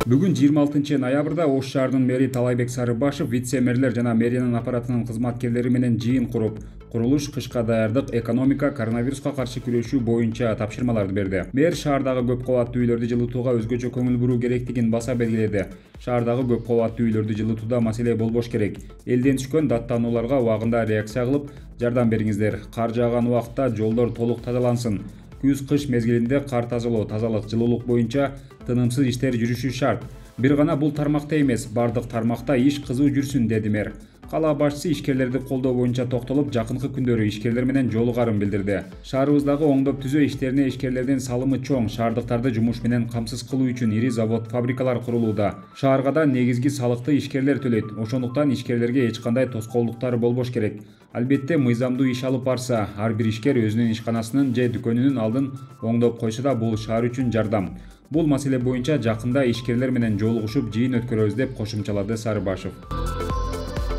Бүгүн 26 ноябрда Ош шаарынын мэри Талайбек Сарыбашев вице-мэрлер жана мэриянын аппаратынын кызматкерлери менен жыйын куруп, курулуш, кышка даярдык, экономика, коронавируска каршы күрөшүү боюнча тапшырмаларды берди. Мэр шаардагы көп кабаттуу үйлөрдү жылытууга өзгөчө көңүл буруу керектигин баса белгиледи. Шаардагы көп кабаттуу үйлөрдү жылытууда маселе болбош керек. Элден түшкөн даттанууларга убагында реакция кылып, жардам бериңиздер. Кар жааган убакта жолдор толук тазалансын. Күз-кыш мезгилинде кар тазалоо, тазалык, жылуулук боюнча тынымсыз иштер жүрүшү шарт. Бир гана бул тармакта эмес, бардык тармакта иш кызуу жүрсүн, деди мэр. Кала башчысы ишкерлерди колдоо боюнча токтолуп, жакынкы күндөрү ишкерлер менен жолугарын билдирди. Шаарыбыздагы оңдоп түзөө иштерине ишкерлердин салымы чоң, шаардыктарды жумуш менен камсыз кылуу үчүн ири завод, фабрикалар курулууда. Шаарга да негизги салыкты ишкерлер төлөйт. Ошондуктан ишкерлерге эч кандай тоскоолдуктар болбош керек. Албетте, мыйзамдуу иш алып барса, ар бир ишкер өзүнүн ишканасынын же дүкөнүнүн алдын оңдоп койсо да бул шаар үчүн жардам. Бул маселе боюнча жакында ишкерлер менен жолугушуп, жыйын өткөрөбүз, деп кошумчалады Сарыбашев.